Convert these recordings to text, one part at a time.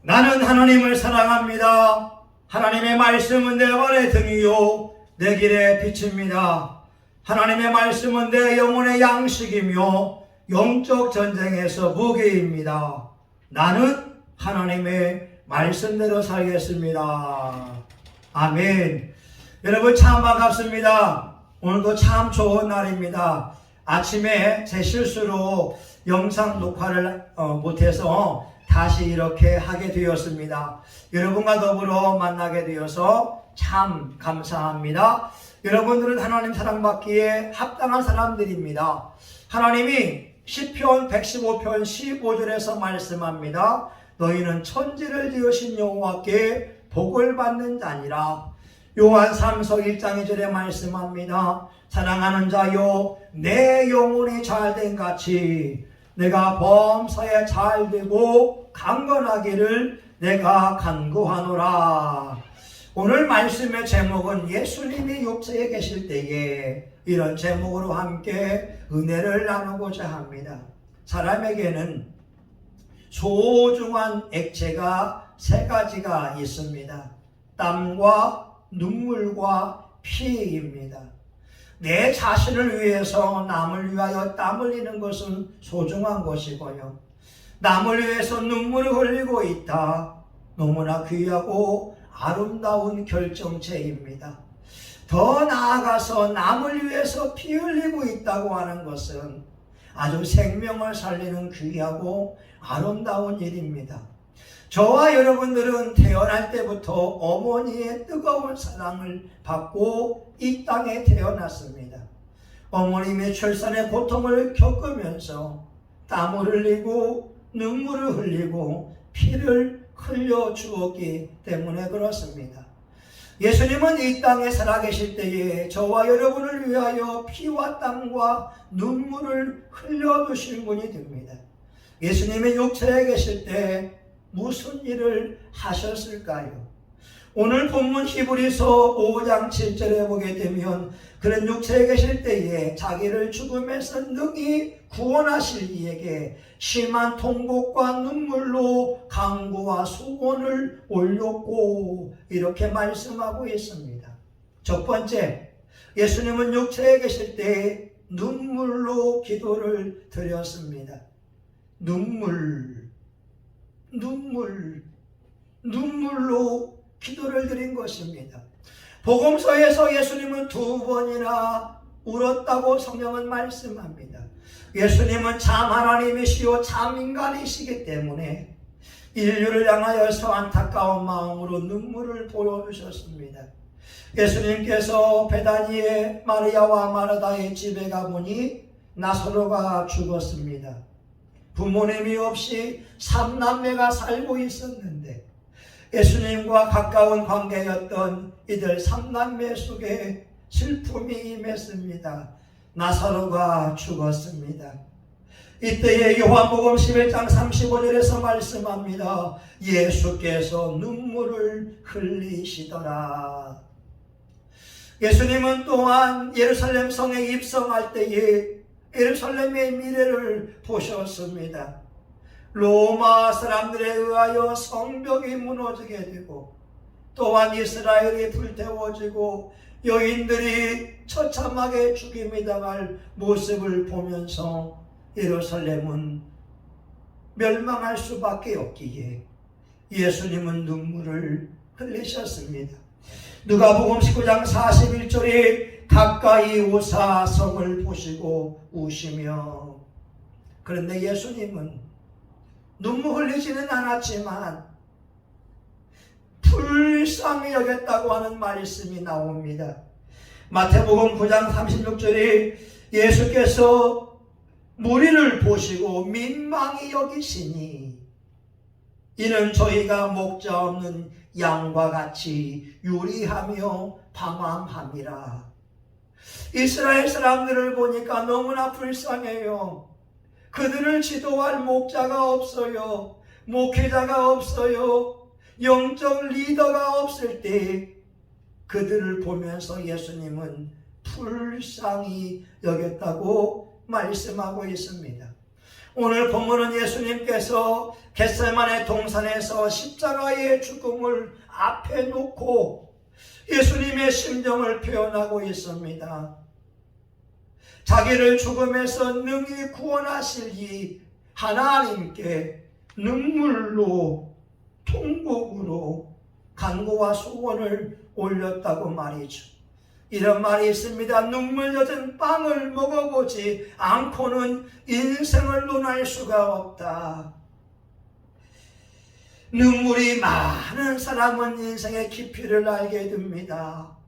나는 하나님을 사랑합니다. 하나님의 말씀은 내 발의 등이요 내 길의 빛입니다. 하나님의 말씀은 내 영혼의 양식이며 영적 전쟁에서 무기입니다. 나는 하나님의 말씀대로 살겠습니다. 아멘. 여러분 참 반갑습니다. 오늘도 참 좋은 날입니다. 아침에 제 실수로 영상 녹화를 못해서 다시 이렇게 하게 되었습니다. 여러분과 더불어 만나게 되어서 참 감사합니다. 여러분들은 하나님 사랑받기에 합당한 사람들입니다. 하나님이 시편 115편 15절에서 말씀합니다. 너희는 천지를 지으신 여호와께 복을 받는 자니라. 요한 3서 1장 2절에 말씀합니다. 사랑하는 자여 내 영혼이 잘된 같이 내가 범사에 잘되고 강건하기를 내가 간구하노라. 오늘 말씀의 제목은 예수님이 육체에 계실 때에 이런 제목으로 함께 은혜를 나누고자 합니다. 사람에게는 소중한 액체가 세 가지가 있습니다. 땀과 눈물과 피입니다. 내 자신을 위해서 남을 위하여 땀 흘리는 것은 소중한 것이고요. 남을 위해서 눈물을 흘리고 있다. 너무나 귀하고 아름다운 결정체입니다. 더 나아가서 남을 위해서 피 흘리고 있다고 하는 것은 아주 생명을 살리는 귀하고 아름다운 일입니다. 저와 여러분들은 태어날 때부터 어머니의 뜨거운 사랑을 받고 이 땅에 태어났습니다. 어머님의 출산의 고통을 겪으면서 땀을 흘리고 눈물을 흘리고 피를 흘려 주었기 때문에 그렇습니다. 예수님은 이 땅에 살아계실 때에 저와 여러분을 위하여 피와 땀과 눈물을 흘려주신 분이 됩니다. 예수님의 육체에 계실 때 무슨 일을 하셨을까요? 오늘 본문 히브리서 5장 7절에 보게 되면 그런 육체에 계실 때에 자기를 죽음에서 능히 구원하실 이에게 심한 통곡과 눈물로 간구와 소원을 올렸고 이렇게 말씀하고 있습니다. 첫 번째, 예수님은 육체에 계실 때에 눈물로 기도를 드렸습니다. 눈물로 기도를 드린 것입니다. 복음서에서 예수님은 2번이나 울었다고 성경은 말씀합니다. 예수님은 참 하나님이시요 참 인간이시기 때문에 인류를 향하여서 안타까운 마음으로 눈물을 보여주셨습니다. 예수님께서 베다니의 마리아와 마르다의 집에 가보니 나사로가 죽었습니다. 부모님이 없이 3남매가 살고 있었는데 예수님과 가까운 관계였던 이들 3남매 속에 슬픔이 임했습니다. 나사로가 죽었습니다. 이때에 요한복음 11장 35절에서 말씀합니다. 예수께서 눈물을 흘리시더라. 예수님은 또한 예루살렘 성에 입성할 때에 예루살렘의 미래를 보셨습니다. 로마 사람들에 의하여 성벽이 무너지게 되고 또한 이스라엘이 불태워지고 여인들이 처참하게 죽임이 당할 모습을 보면서 예루살렘은 멸망할 수밖에 없기에 예수님은 눈물을 흘리셨습니다. 누가복음 19장 41절에 가까이 오사 성을 보시고 우시며, 그런데 예수님은 눈물 흘리지는 않았지만 불쌍히 여겼다고 하는 말씀이 나옵니다. 마태복음 9장 36절에 예수께서 무리를 보시고 민망히 여기시니 이는 저희가 목자 없는 양과 같이 유리하며 방황함이라. 이스라엘 사람들을 보니까 너무나 불쌍해요. 그들을 지도할 목자가 없어요. 목회자가 없어요. 영적 리더가 없을 때 그들을 보면서 예수님은 불쌍히 여겼다고 말씀하고 있습니다. 오늘 본문은 예수님께서 겟세마네 동산에서 십자가의 죽음을 앞에 놓고 예수님의 심정을 표현하고 있습니다. 자기를 죽음에서 능히 구원하실 이 하나님께 눈물로 통곡으로 간구와 소원을 올렸다고 말이죠. 이런 말이 있습니다. 눈물 젖은 빵을 먹어보지 않고는 인생을 논할 수가 없다. 눈물이 많은 사람은 인생의 깊이를 알게 됩니다.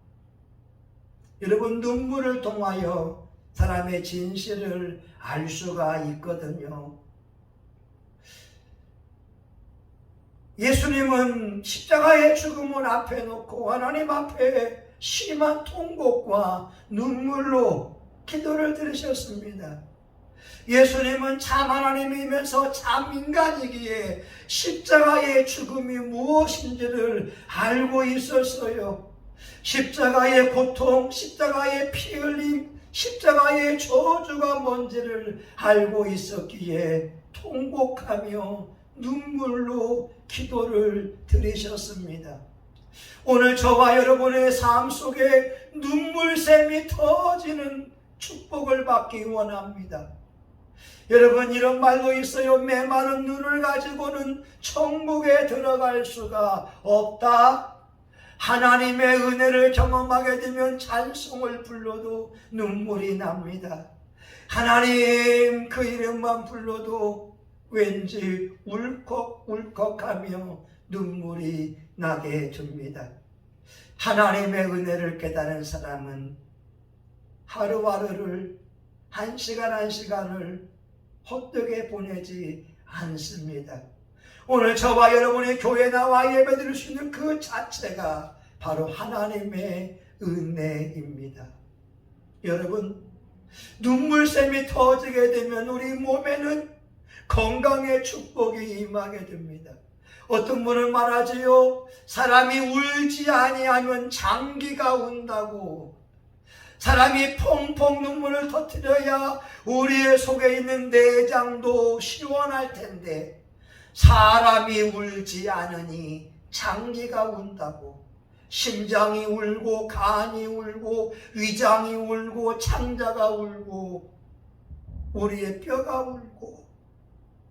여러분, 눈물을 통하여 사람의 진실을 알 수가 있거든요. 예수님은 십자가의 죽음을 앞에 놓고 하나님 앞에 심한 통곡과 눈물로 기도를 드리셨습니다. 예수님은 참 하나님이면서 참 인간이기에 십자가의 죽음이 무엇인지를 알고 있었어요. 십자가의 고통, 십자가의 피 흘림, 십자가의 저주가 뭔지를 알고 있었기에 통곡하며 눈물로 기도를 드리셨습니다. 오늘 저와 여러분의 삶 속에 눈물샘이 터지는 축복을 받기 원합니다. 여러분, 이런 말도 있어요. 메마른 눈을 가지고는 천국에 들어갈 수가 없다. 하나님의 은혜를 경험하게 되면 찬송을 불러도 눈물이 납니다. 하나님 그 이름만 불러도 왠지 울컥울컥하며 눈물이 나게 됩니다. 하나님의 은혜를 깨달은 사람은 하루하루를 한 시간을 헛되게 보내지 않습니다. 오늘 저와 여러분이 교회에 나와 예배드릴 수 있는 그 자체가 바로 하나님의 은혜입니다. 여러분, 눈물샘이 터지게 되면 우리 몸에는 건강의 축복이 임하게 됩니다. 어떤 분은 말하지요. 사람이 울지 아니하면 장기가 운다고. 사람이 펑펑 눈물을 터뜨려야 우리의 속에 있는 내장도 시원할 텐데 사람이 울지 않으니 장기가 운다고. 심장이 울고 간이 울고 위장이 울고 창자가 울고 우리의 뼈가 울고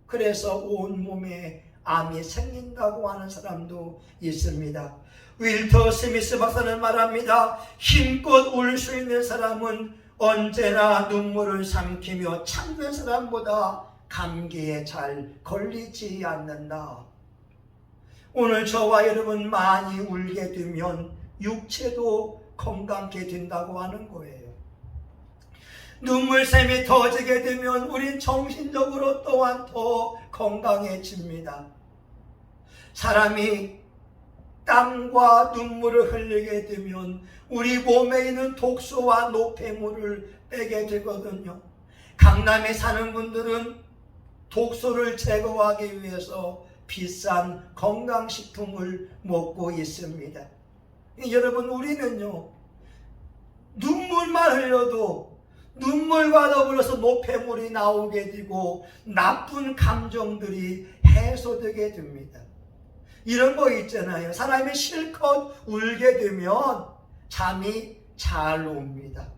그래서 온몸에 암이 생긴다고 하는 사람도 있습니다. 윌터 스미스 박사는 말합니다. 힘껏 울 수 있는 사람은 언제나 눈물을 삼키며 참는 사람보다 감기에 잘 걸리지 않는다. 오늘 저와 여러분 많이 울게 되면 육체도 건강하게 된다고 하는 거예요. 눈물샘이 터지게 되면 우린 정신적으로 또한 더 건강해집니다. 사람이 땀과 눈물을 흘리게 되면 우리 몸에 있는 독소와 노폐물을 빼게 되거든요. 강남에 사는 분들은 독소를 제거하기 위해서 비싼 건강식품을 먹고 있습니다. 여러분, 우리는요, 눈물만 흘려도 눈물과 더불어서 노폐물이 나오게 되고 나쁜 감정들이 해소되게 됩니다. 이런 거 있잖아요. 사람이 실컷 울게 되면 잠이 잘 옵니다.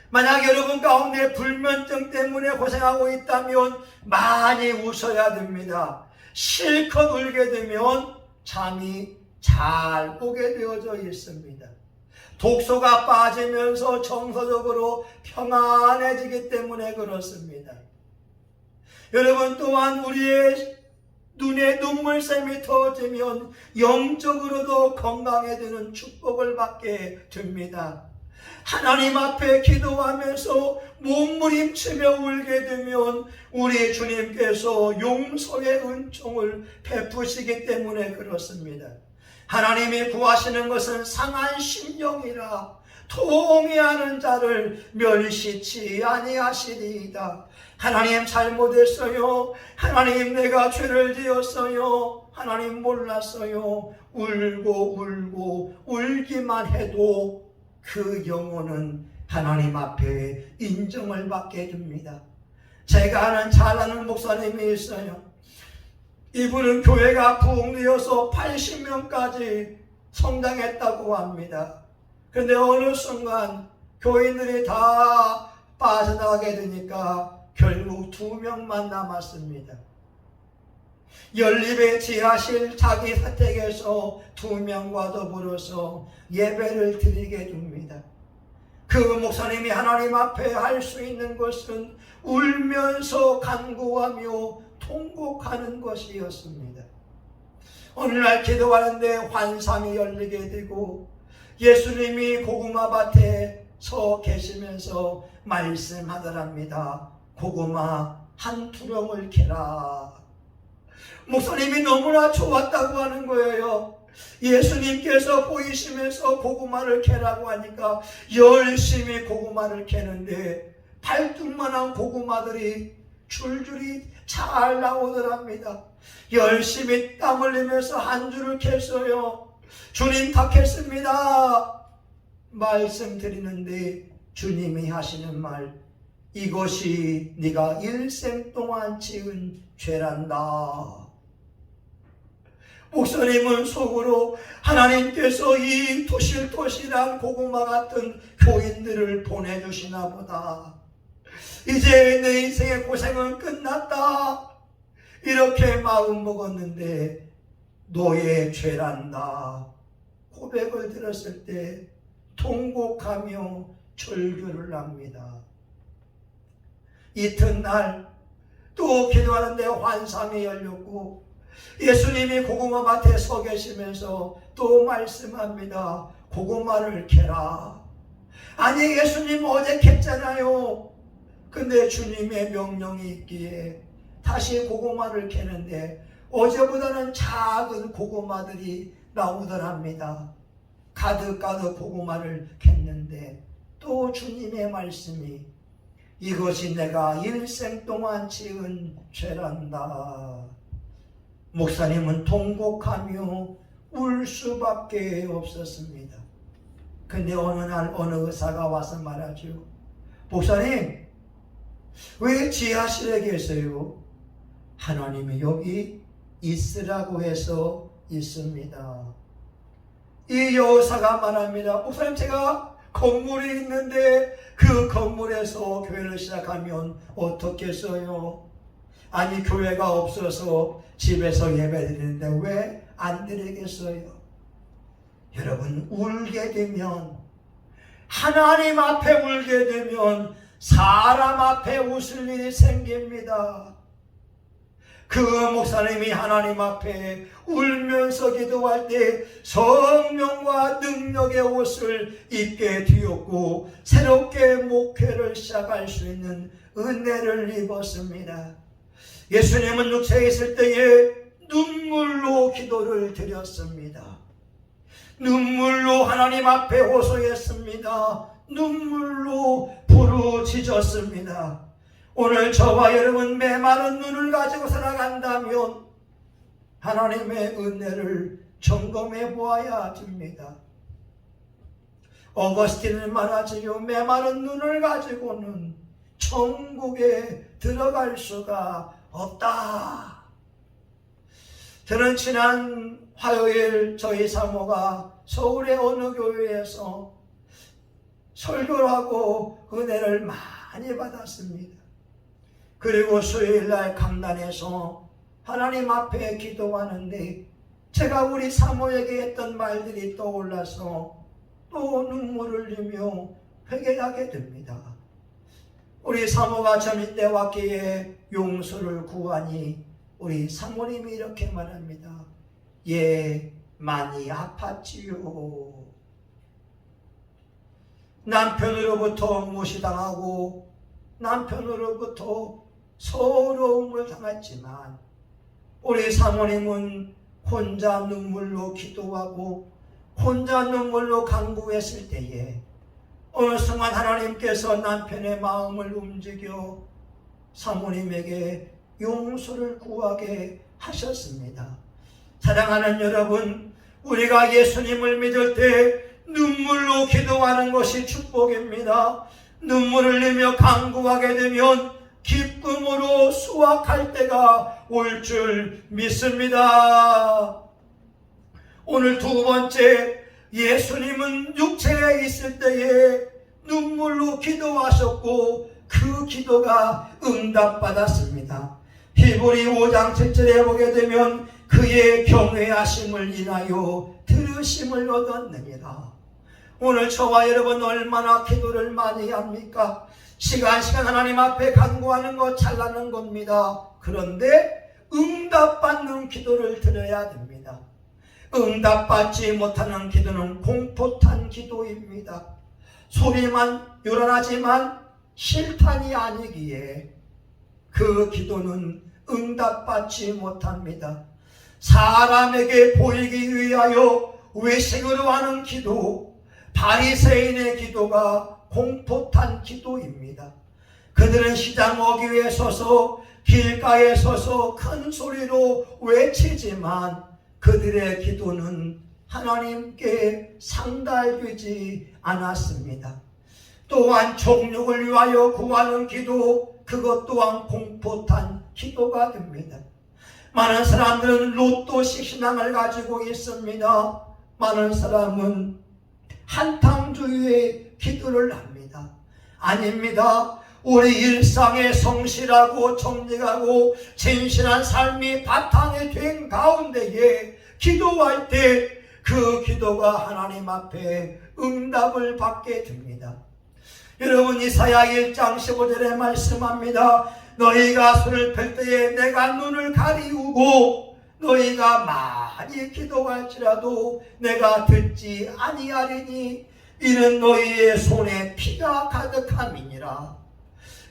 만약 여러분 가운데 불면증 때문에 고생하고 있다면 많이 웃어야 됩니다. 실컷 울게 되면 잠이 잘 오게 되어져 있습니다. 독소가 빠지면서 정서적으로 평안해지기 때문에 그렇습니다. 여러분, 또한 우리의 눈에 눈물샘이 터지면 영적으로도 건강해지는 축복을 받게 됩니다. 하나님 앞에 기도하면서 몸부림치며 울게 되면 우리 주님께서 용서의 은총을 베푸시기 때문에 그렇습니다. 하나님이 구하시는 것은 상한 심령이라 통회하는 자를 멸시치 아니하시리이다. 하나님 잘못했어요. 하나님 내가 죄를 지었어요. 하나님 몰랐어요. 울고 울기만 해도 그 영혼은 하나님 앞에 인정을 받게 됩니다. 제가 아는 잘 아는 목사님이 있어요. 이분은 교회가 부흥되어서 80명까지 성장했다고 합니다. 그런데 어느 순간 교인들이 다 빠져나가게 되니까 결국 2명만 남았습니다. 연립의 지하실 자기 사택에서 2명과 더불어서 예배를 드리게 됩니다. 그 목사님이 하나님 앞에 할 수 있는 것은 울면서 간구하며 통곡하는 것이었습니다. 어느 날 기도하는데 환상이 열리게 되고 예수님이 고구마밭에 서 계시면서 말씀하더랍니다. 고구마 한 투령을 캐라. 목사님이 너무나 좋았다고 하는 거예요. 예수님께서 보이시면서 고구마를 캐라고 하니까 열심히 고구마를 캐는데 팔뚝만한 고구마들이 줄줄이 잘 나오더랍니다. 열심히 땀 흘리면서 한 줄을 캤어요. 주님 다 캤습니다. 말씀드리는데 주님이 하시는 말, 이것이 네가 일생 동안 지은 죄란다. 목사님은 속으로 하나님께서 이 토실토실한 고구마 같은 교인들을 보내주시나 보다. 이제 내 인생의 고생은 끝났다. 이렇게 마음 먹었는데 너의 죄란다 고백을 들었을 때 통곡하며 절규를 합니다. 이튿날 또 기도하는데 환상이 열렸고 예수님이 고구마 밭에 서 계시면서 또 말씀합니다. 고구마를 캐라. 아니 예수님 어제 캤잖아요. 근데 주님의 명령이 있기에 다시 고구마를 캐는데 어제보다는 작은 고구마들이 나오더랍니다. 가득가득 고구마를 캤는데 또 주님의 말씀이 이것이 내가 일생 동안 지은 죄란다. 목사님은 통곡하며 울 수밖에 없었습니다. 근데 어느 날 어느 의사가 와서 말하죠. 목사님 왜 지하실에 계세요? 하나님이 여기 있으라고 해서 있습니다. 이 여사가 말합니다. 목사님 제가 건물이 있는데 그 건물에서 교회를 시작하면 어떻겠어요? 아니 교회가 없어서 집에서 예배드리는데 왜 안 드리겠어요? 여러분 울게 되면 하나님 앞에 울게 되면 사람 앞에 웃을 일이 생깁니다. 그 목사님이 하나님 앞에 울면서 기도할 때 성령과 능력의 옷을 입게 되었고 새롭게 목회를 시작할 수 있는 은혜를 입었습니다. 예수님은 육체에 있을 때에 눈물로 기도를 드렸습니다. 눈물로 하나님 앞에 호소했습니다. 눈물로 부르짖었습니다. 오늘 저와 여러분 메마른 눈을 가지고 살아간다면 하나님의 은혜를 점검해 보아야 됩니다. 어거스틴은 말하지요. 메마른 눈을 가지고는 천국에 들어갈 수가 없다. 저는 지난 화요일 저희 사모가 서울의 어느 교회에서 설교를 하고 은혜를 많이 받았습니다. 그리고 수요일날 강단에서 하나님 앞에 기도하는데 제가 우리 사모에게 했던 말들이 떠올라서 또 눈물을 흘리며 회개하게 됩니다. 우리 사모가 점일 때 왔기에 용서를 구하니 우리 사모님이 이렇게 말합니다. 예, 많이 아팠지요. 남편으로부터 무시당하고 남편으로부터 서러움을 당했지만 우리 사모님은 혼자 눈물로 기도하고 혼자 눈물로 간구했을 때에 어느 순간 하나님께서 남편의 마음을 움직여 사모님에게 용서를 구하게 하셨습니다. 사랑하는 여러분, 우리가 예수님을 믿을 때 눈물로 기도하는 것이 축복입니다. 눈물을 흘리며 간구하게 되면 기쁨 기쁨으로 수확할 때가 올 줄 믿습니다. 오늘 두 번째, 예수님은 육체에 있을 때에 눈물로 기도하셨고 그 기도가 응답받았습니다. 히브리 5장 7절에 보게 되면 그의 경외하심을 인하여 들으심을 얻었느니라. 오늘 저와 여러분 얼마나 기도를 많이 합니까? 시간 하나님 앞에 간구하는 거 잘나는 겁니다. 그런데 응답받는 기도를 드려야 됩니다. 응답받지 못하는 기도는 공포탄 기도입니다. 소리만 요란하지만 실탄이 아니기에 그 기도는 응답받지 못합니다. 사람에게 보이기 위하여 외식으로 하는 기도, 바리새인의 기도가 공포탄 기도입니다. 그들은 시장 어귀에 서서 길가에 서서 큰 소리로 외치지만 그들의 기도는 하나님께 상달되지 않았습니다. 또한 정욕을 위하여 구하는 기도, 그것 또한 공포탄 기도가 됩니다. 많은 사람들은 로또식 신앙을 가지고 있습니다. 많은 사람은 한탕주의의 기도를 합니다. 아닙니다. 우리 일상에 성실하고 정직하고 진실한 삶이 바탕이 된 가운데에 기도할 때 그 기도가 하나님 앞에 응답을 받게 됩니다. 여러분, 이사야 1장 15절에 말씀합니다. 너희가 손을 펼 때에 내가 눈을 가리우고 너희가 많이 기도할지라도 내가 듣지 아니하리니 이는 너희의 손에 피가 가득함이니라.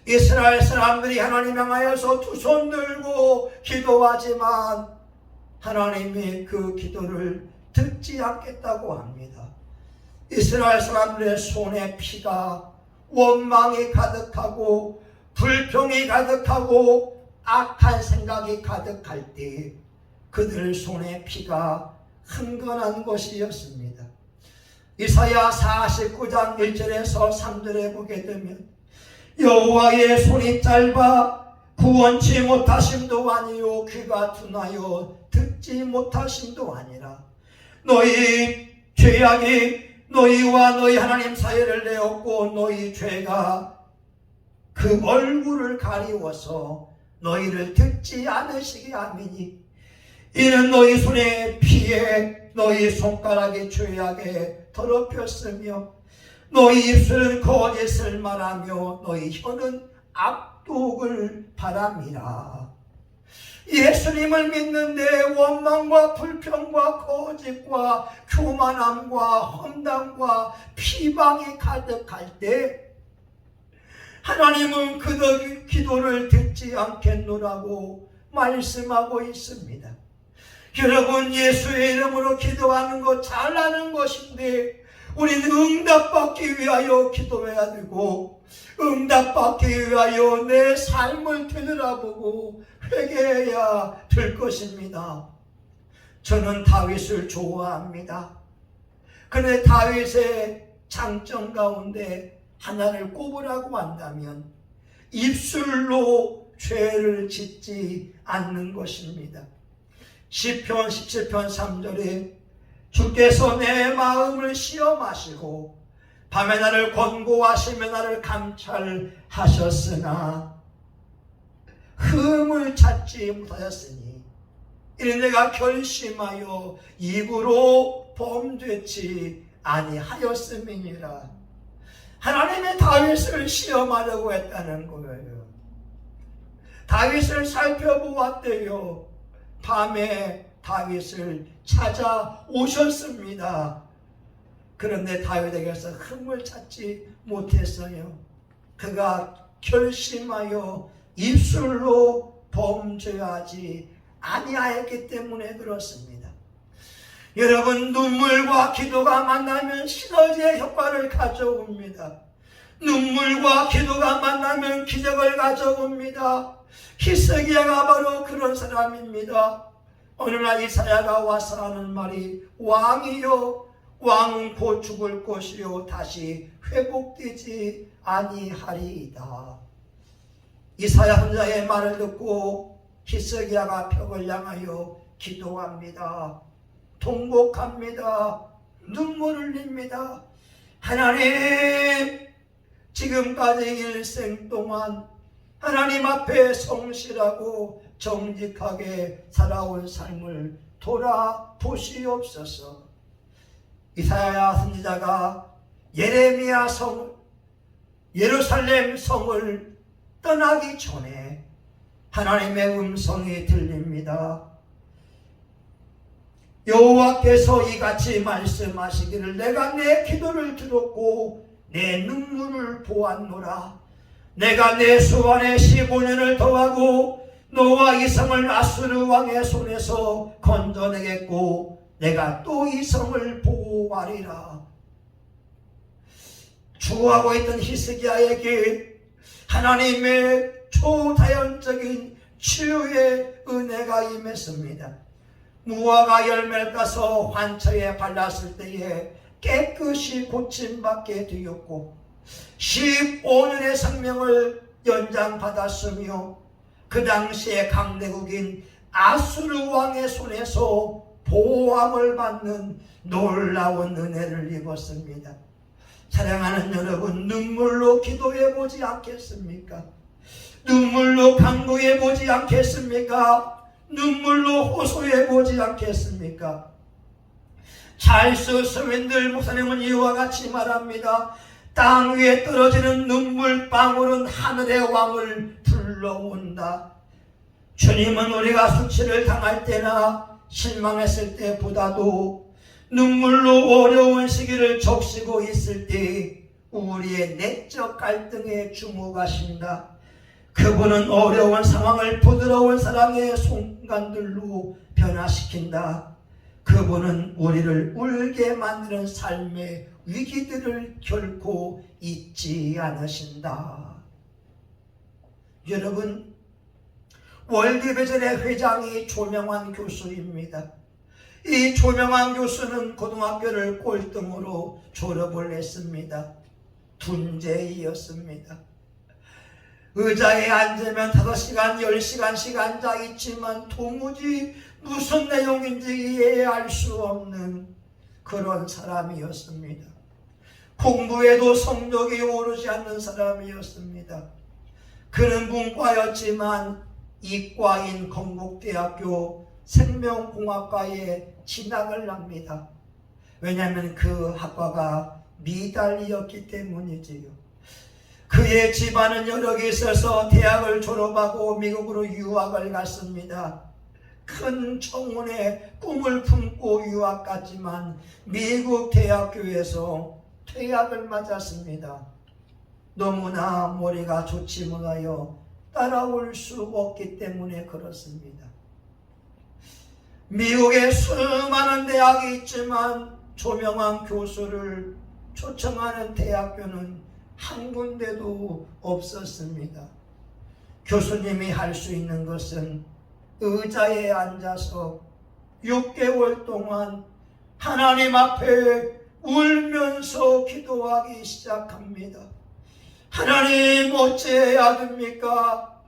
이스라엘 사람들이 하나님 향하여서 두 손 들고 기도하지만 하나님이 그 기도를 듣지 않겠다고 합니다. 이스라엘 사람들의 손에 피가, 원망이 가득하고 불평이 가득하고 악한 생각이 가득할 때 그들 손에 피가 흥건한 것이었습니다. 이사야 49장 1절에서 3절에 보게 되면 여호와의 손이 짧아 구원치 못하심도 아니요 귀가 둔하여 듣지 못하심도 아니라 너희 죄악이 너희와 너희 하나님 사이를 내었고 너희 죄가 그 얼굴을 가리워서 너희를 듣지 않으시게 함이니 이는 너희 손에 피에 너희 손가락이 죄악에 더럽혔으며 너희 입술은 거짓을 말하며 너희 혀는 악독을 바람이라. 예수님을 믿는데 원망과 불평과 거짓과 교만함과 험담과 비방이 가득할 때 하나님은 그들 기도를 듣지 않겠노라고 말씀하고 있습니다. 여러분, 예수의 이름으로 기도하는 것 잘하는 것인데 우리는 응답받기 위하여 기도해야 되고 응답받기 위하여 내 삶을 되돌아보고 회개해야 될 것입니다. 저는 다윗을 좋아합니다. 그런데 다윗의 장점 가운데 하나를 꼽으라고 한다면 입술로 죄를 짓지 않는 것입니다. 시편 17편 3절에 주께서 내 마음을 시험하시고 밤에 나를 권고하시며 나를 감찰하셨으나 흠을 찾지 못하였으니 이는 내가 결심하여 입으로 범죄치 아니하였음이니라. 하나님의 다윗을 시험하려고 했다는 거예요. 다윗을 살펴보았대요. 밤에 다윗을 찾아오셨습니다. 그런데 다윗에게서 흠을 찾지 못했어요. 그가 결심하여 입술로 범죄하지 아니하였기 때문에 그렇습니다. 여러분, 눈물과 기도가 만나면 시너지의 효과를 가져옵니다. 눈물과 기도가 만나면 기적을 가져옵니다. 히스기야가 바로 그런 사람입니다. 어느 날 이사야가 와서 하는 말이 왕이여 왕은 곧 죽을 것이요 다시 회복되지 아니하리이다. 이사야 선지자의 말을 듣고 히스기야가 벽을 향하여 기도합니다. 통곡합니다. 눈물을 흘립니다. 하나님, 지금까지 일생 동안 하나님 앞에 성실하고 정직하게 살아온 삶을 돌아보시옵소서. 이사야 선지자가 예레미야 성, 예루살렘 성을 떠나기 전에 하나님의 음성이 들립니다. 여호와께서 이같이 말씀하시기를 내가 내 기도를 들었고 내 눈물을 보았노라. 내가 내 수완에 15년을 더하고 너와 이 성을 아수르 왕의 손에서 건져내겠고 내가 또 이 성을 보호하리라. 주하고 있던 히스기야에게 하나님의 초자연적인 치유의 은혜가 임했습니다. 무화과 열매를 따서 환처에 발랐을 때에 깨끗이 고침받게 되었고 15년의 생명을 연장받았으며 그 당시에 강대국인 아수르 왕의 손에서 보호함을 받는 놀라운 은혜를 입었습니다. 사랑하는 여러분, 눈물로 기도해 보지 않겠습니까? 눈물로 간구해 보지 않겠습니까? 눈물로 호소해 보지 않겠습니까? 찰스 스윈들 목사님은 이와 같이 말합니다. 땅 위에 떨어지는 눈물방울은 하늘의 왕을 불러온다. 주님은 우리가 수치를 당할 때나 실망했을 때보다도 눈물로 어려운 시기를 적시고 있을 때 우리의 내적 갈등에 주목하신다. 그분은 어려운 상황을 부드러운 사랑의 순간들로 변화시킨다. 그분은 우리를 울게 만드는 삶의 위기들을 결코 잊지 않으신다. 여러분, 월드비전의 회장이 조명환 교수입니다. 이 조명환 교수는 고등학교를 꼴등으로 졸업을 했습니다. 둔재이었습니다. 의자에 앉으면 5시간, 10시간씩 앉아있지만 도무지 무슨 내용인지 이해할 수 없는 그런 사람이었습니다. 공부에도 성적이 오르지 않는 사람이었습니다. 그는 문과였지만 이과인 건국대학교 생명공학과에 진학을 합니다. 왜냐하면 그 학과가 미달이었기 때문이지요. 그의 집안은 여력이 있어서 대학을 졸업하고 미국으로 유학을 갔습니다. 큰 청혼의 꿈을 품고 유학 갔지만 미국 대학교에서 퇴학을 맞았습니다. 너무나 머리가 좋지 못하여 따라올 수 없기 때문에 그렇습니다. 미국에 수많은 대학이 있지만 조명환 교수를 초청하는 대학교는 한 군데도 없었습니다. 교수님이 할 수 있는 것은 의자에 앉아서 6개월 동안 하나님 앞에 울면서 기도하기 시작합니다. 하나님, 어찌해야 됩니까?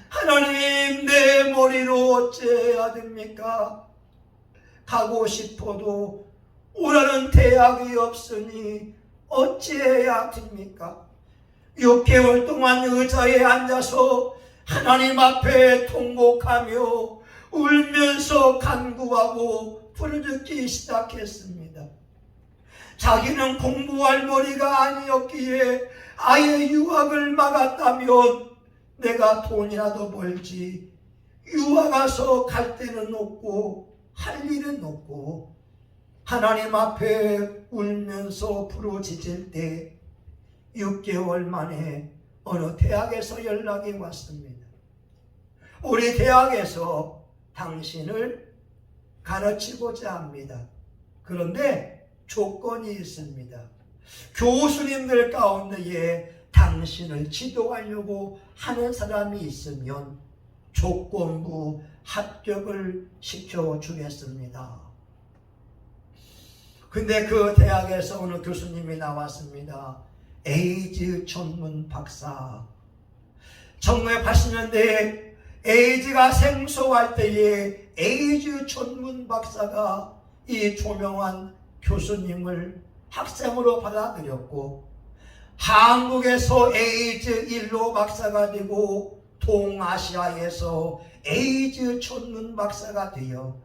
하나님, 내 머리로 어찌해야 됩니까? 가고 싶어도 오라는 대학이 없으니 어찌해야 됩니까? 6개월 동안 의자에 앉아서 하나님 앞에 통곡하며 울면서 간구하고 부르짖기 시작했습니다. 자기는 공부할 머리가 아니었기에 아예 유학을 막았다면 내가 돈이라도 벌지 유학 가서 갈 데는 없고 할 일은 없고 하나님 앞에 울면서 부르짖을 때 6개월 만에 어느 대학에서 연락이 왔습니다. 우리 대학에서 당신을 가르치고자 합니다. 그런데 조건이 있습니다. 교수님들 가운데에 당신을 지도하려고 하는 사람이 있으면 조건부 합격을 시켜주겠습니다. 근데 그 대학에서 어느 교수님이 나왔습니다. 에이즈 전문 박사. 1980년대에 에이즈가 생소할 때에 에이즈 전문 박사가 이 조명환 교수님을 학생으로 받아들였고, 한국에서 에이즈 1호 박사가 되고 동아시아에서 에이즈 전문 박사가 되어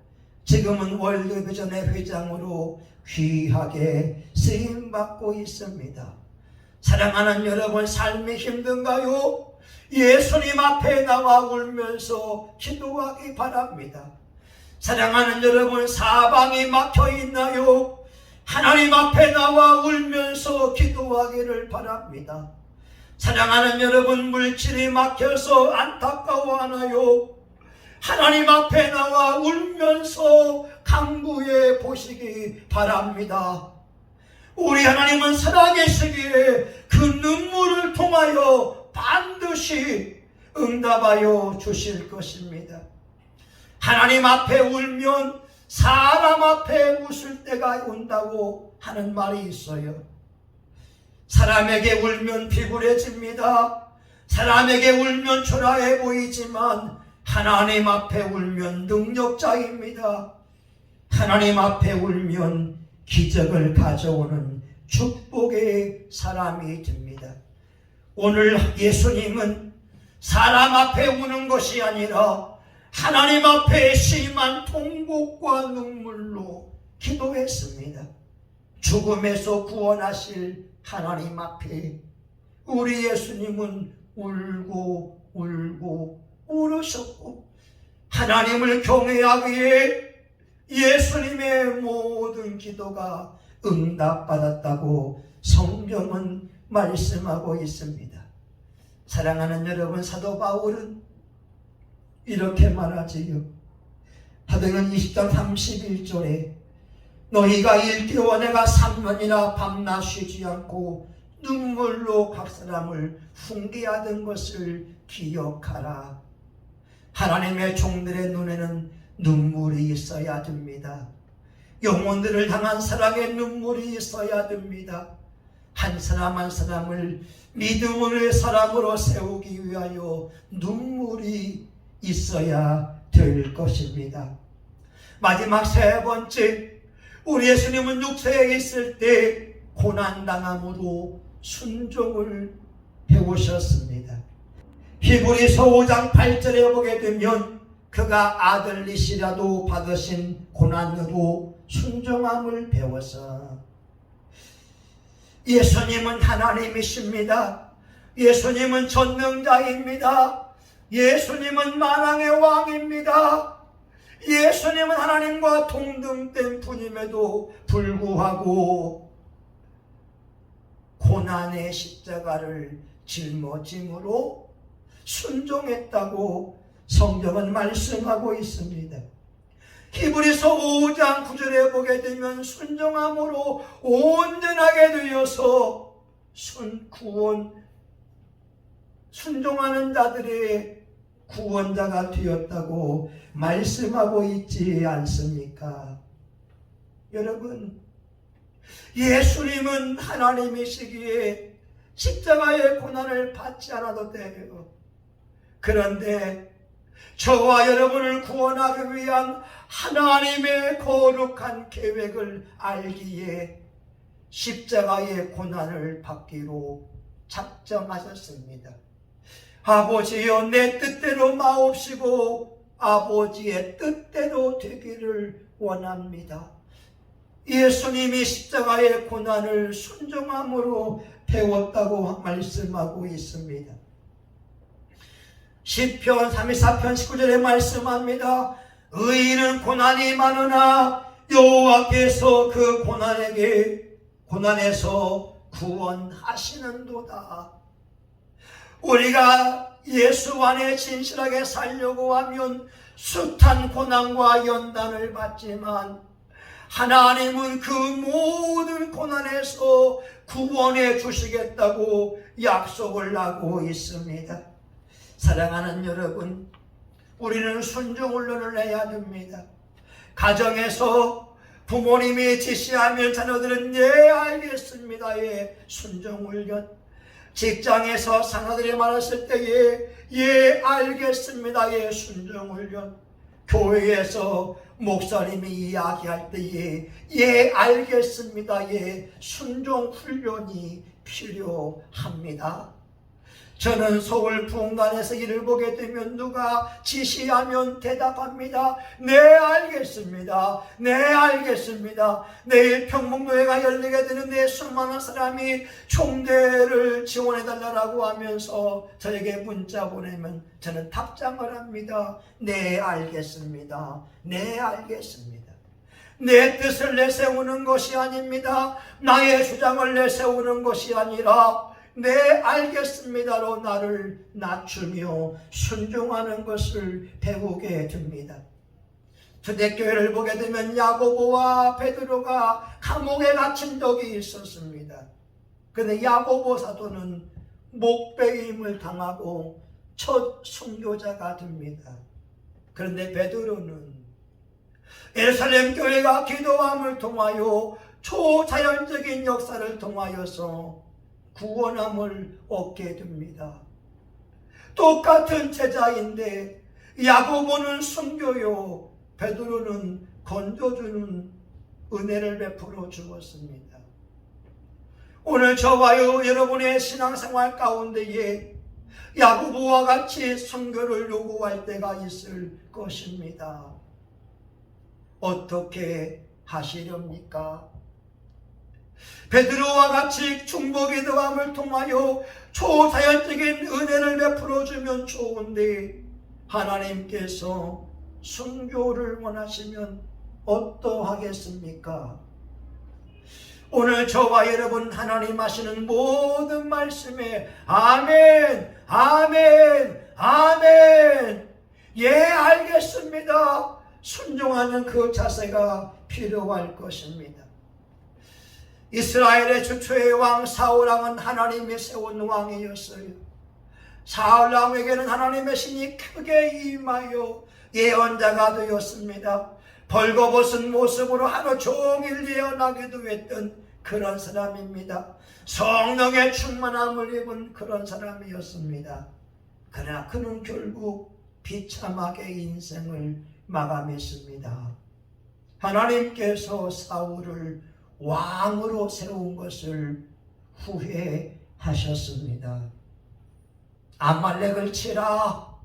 지금은 월드비전의 회장으로 귀하게 쓰임받고 있습니다. 사랑하는 여러분, 삶이 힘든가요? 예수님 앞에 나와 울면서 기도하기 바랍니다. 사랑하는 여러분, 사방이 막혀 있나요? 하나님 앞에 나와 울면서 기도하기를 바랍니다. 사랑하는 여러분, 물질이 막혀서 안타까워하나요? 하나님 앞에 나와 울면서 간구해 보시기 바랍니다. 우리 하나님은 살아계시기에 그 눈물을 통하여 반드시 응답하여 주실 것입니다. 하나님 앞에 울면 사람 앞에 웃을 때가 온다고 하는 말이 있어요. 사람에게 울면 비굴해집니다. 사람에게 울면 초라해 보이지만 하나님 앞에 울면 능력자입니다. 하나님 앞에 울면 기적을 가져오는 축복의 사람이 됩니다. 오늘 예수님은 사람 앞에 우는 것이 아니라 하나님 앞에 심한 통곡과 눈물로 기도했습니다. 죽음에서 구원하실 하나님 앞에 우리 예수님은 울고 울으셨고, 하나님을 경외하기에 예수님의 모든 기도가 응답받았다고 성경은 말씀하고 있습니다. 사랑하는 여러분, 사도 바울은 이렇게 말하지요. 사도행전 20장 31절에 너희가 일깨워 내가 3년이나 밤낮 쉬지 않고 눈물로 각 사람을 훈계하던 것을 기억하라. 하나님의 종들의 눈에는 눈물이 있어야 됩니다. 영혼들을 향한 사랑의 눈물이 있어야 됩니다. 한 사람 한 사람을 믿음의 사람으로 세우기 위하여 눈물이 있어야 될 것입니다. 마지막 세 번째, 우리 예수님은 육세에 있을 때 고난당함으로 순종을 배우셨습니다. 히브리서 5장 8절에 보게 되면 그가 아들이시라도 받으신 고난으로 순종함을 배워서, 예수님은 하나님이십니다. 예수님은 전능자입니다. 예수님은 만왕의 왕입니다. 예수님은 하나님과 동등된 분임에도 불구하고 고난의 십자가를 짊어짐으로 순종했다고 성경은 말씀하고 있습니다. 히브리서 5장 9절에 보게 되면 순종함으로 온전하게 되어서 순종하는 자들의 구원자가 되었다고 말씀하고 있지 않습니까? 여러분, 예수님은 하나님이시기에 십자가의 고난을 받지 않아도 돼요. 그런데 저와 여러분을 구원하기 위한 하나님의 거룩한 계획을 알기에 십자가의 고난을 받기로 작정하셨습니다. 아버지여, 내 뜻대로 마옵시고 아버지의 뜻대로 되기를 원합니다. 예수님이 십자가의 고난을 순종함으로 배웠다고 말씀하고 있습니다. 시편 34편 19절에 말씀합니다. 의인은 고난이 많으나 여호와께서 그 고난에서 구원하시는도다. 우리가 예수 안에 진실하게 살려고 하면 숱한 고난과 연단을 받지만 하나님은 그 모든 고난에서 구원해 주시겠다고 약속을 하고 있습니다. 사랑하는 여러분, 우리는 순종훈련을 해야 됩니다. 가정에서 부모님이 지시하면 자녀들은 네 알겠습니다의 순종훈련, 직장에서 상사들이 말했을 때에 예 알겠습니다 예 순종훈련, 교회에서 목사님이 이야기할 때에 예 알겠습니다 예 순종훈련이 필요합니다. 저는 서울 분간에서 일을 보게 되면 누가 지시하면 대답합니다. 네 알겠습니다. 네 알겠습니다. 내일 평북노회가 열리게 되는데 수많은 사람이 총대를 지원해달라고 하면서 저에게 문자 보내면 저는 답장을 합니다. 네 알겠습니다. 네 알겠습니다. 내 뜻을 내세우는 것이 아닙니다. 나의 주장을 내세우는 것이 아니라 네 알겠습니다로 나를 낮추며 순종하는 것을 배우게 됩니다. 초대교회를 보게 되면 야고보와 베드로가 감옥에 갇힌 적이 있었습니다. 그런데 야고보 사도는 목베임을 당하고 첫 순교자가 됩니다. 그런데 베드로는 예루살렘 교회가 기도함을 통하여 초자연적인 역사를 통하여서 구원함을 얻게 됩니다. 똑같은 제자인데 야고보는 순교요, 베드로는 건져주는 은혜를 베풀어 주었습니다. 오늘 저와요 여러분의 신앙생활 가운데에 야고보와 같이 순교를 요구할 때가 있을 것입니다. 어떻게 하시렵니까? 베드로와 같이 중보기도함을 통하여 초자연적인 은혜를 베풀어주면 좋은데 하나님께서 순교를 원하시면 어떠하겠습니까? 오늘 저와 여러분 하나님 하시는 모든 말씀에 아멘, 아멘, 아멘, 예 알겠습니다, 순종하는 그 자세가 필요할 것입니다. 이스라엘의 최초의 왕 사울왕은 하나님이 세운 왕이었어요. 사울왕에게는 하나님의 신이 크게 임하여 예언자가 되었습니다. 벌거벗은 모습으로 하루 종일 예언하기도 했던 그런 사람입니다. 성령의 충만함을 입은 그런 사람이었습니다. 그러나 그는 결국 비참하게 인생을 마감했습니다. 하나님께서 사울을 왕으로 세운 것을 후회하셨습니다. 아말렉을 치라.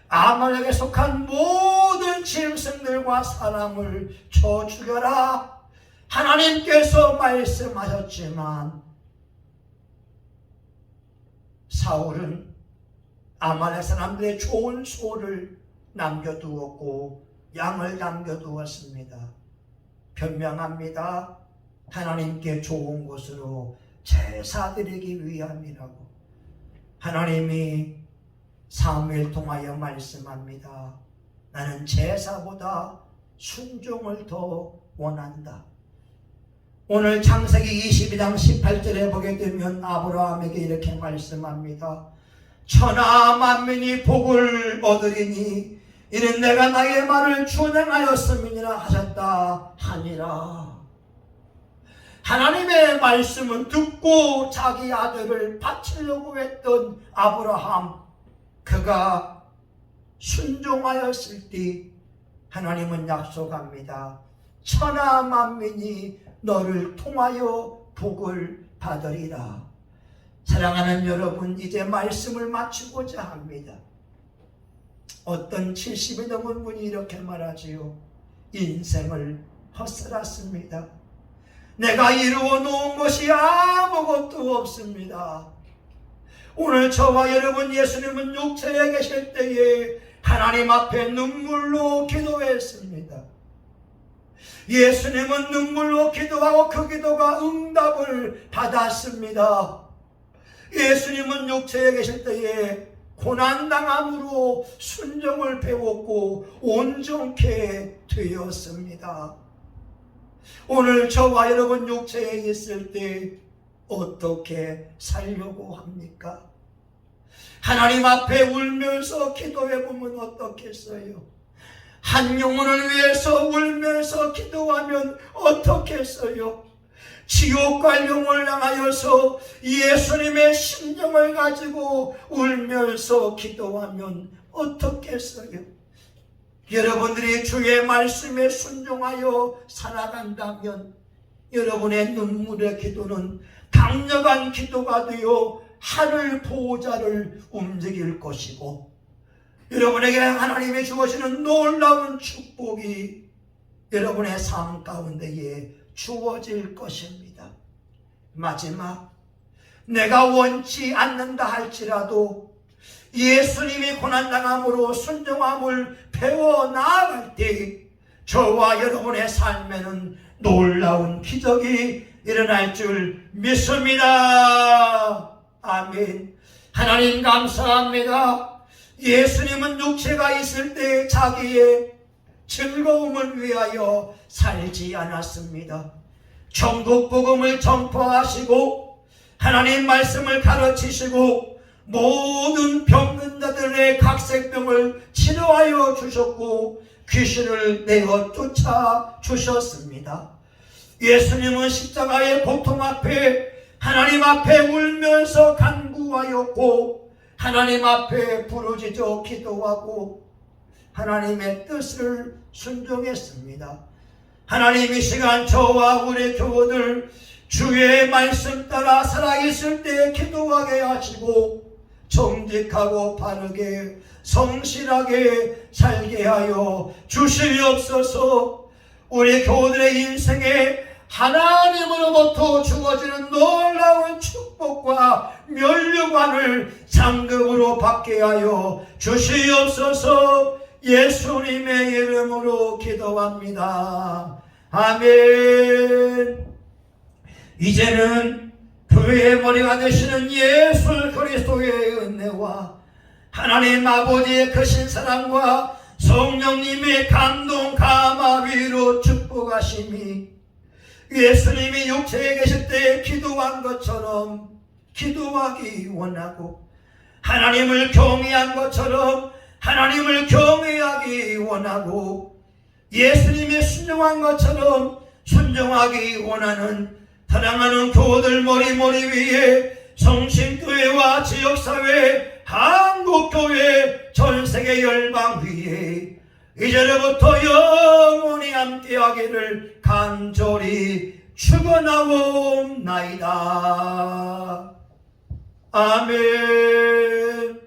아말렉에 속한 모든 짐승들과 사람을 쳐 죽여라. 하나님께서 말씀하셨지만 사울은 아말렉 사람들의 좋은 소를 남겨두었고 양을 남겨두었습니다. 변명합니다. 하나님께 좋은 것으로 제사 드리기 위함이라고. 하나님이 사무엘 통하여 말씀합니다. 나는 제사보다 순종을 더 원한다. 오늘 창세기 22장 18절에 보게 되면 아브라함에게 이렇게 말씀합니다. 천하 만민이 복을 얻으리니 이는 내가 나의 말을 준행하였음이니라 하셨다 하니라. 하나님의 말씀은 듣고 자기 아들을 바치려고 했던 아브라함, 그가 순종하였을 때 하나님은 약속합니다. 천하 만민이 너를 통하여 복을 받으리라. 사랑하는 여러분, 이제 말씀을 마치고자 합니다. 어떤 70이 넘은 분이 이렇게 말하지요. 인생을 헛살았습니다. 내가 이루어 놓은 것이 아무것도 없습니다. 오늘 저와 여러분, 예수님은 육체에 계실 때에 하나님 앞에 눈물로 기도했습니다. 예수님은 눈물로 기도하고 그 기도가 응답을 받았습니다. 예수님은 육체에 계실 때에 고난당함으로 순종을 배웠고 온전케 되었습니다. 오늘 저와 여러분 육체에 있을 때 어떻게 살려고 합니까? 하나님 앞에 울면서 기도해 보면 어떻겠어요? 한 영혼을 위해서 울면서 기도하면 어떻겠어요? 지옥과 영을 향하여서 예수님의 심정을 가지고 울면서 기도하면 어떻겠어요? 여러분들이 주의 말씀에 순종하여 살아간다면 여러분의 눈물의 기도는 강력한 기도가 되어 하늘 보호자를 움직일 것이고, 여러분에게 하나님이 주시는 놀라운 축복이 여러분의 삶 가운데에 주어질 것입니다. 마지막, 내가 원치 않는다 할지라도 예수님이 고난당함으로 순종함을 배워 나아갈 때 저와 여러분의 삶에는 놀라운 기적이 일어날 줄 믿습니다. 아멘. 하나님 감사합니다. 예수님은 육체가 있을 때 자기의 즐거움을 위하여 살지 않았습니다. 천국 복음을 전파하시고 하나님 말씀을 가르치시고 모든 병든 자들의 각색병을 치료하여 주셨고 귀신을 내어 쫓아 주셨습니다. 예수님은 십자가의 고통 앞에 하나님 앞에 울면서 간구하였고 하나님 앞에 부르짖어 기도하고 하나님의 뜻을 순종했습니다. 하나님 이 시간 저와 우리 교우들 주의 말씀 따라 살아있을 때 기도하게 하시고 정직하고 바르게 성실하게 살게 하여 주시옵소서. 우리 교우들의 인생에 하나님으로부터 주어지는 놀라운 축복과 면류관을 상급으로 받게 하여 주시옵소서. 예수님의 이름으로 기도합니다. 아멘. 이제는 교회의 머리가 되시는 예수 그리스도의 은혜와 하나님 아버지의 크신 사랑과 성령님의 감동 감화 위로 축복하심이 예수님이 육체에 계실 때 기도한 것처럼 기도하기 원하고 하나님을 경외한 것처럼 하나님을 경외하기 원하고 예수님이 순종한 것처럼 순종하기 원하는 사랑하는 교우들 머리 위에 성신교회와 지역사회 한국교회 전세계 열방 위에 이제로부터 영원히 함께하기를 간절히 축원하옵나이다. 아멘.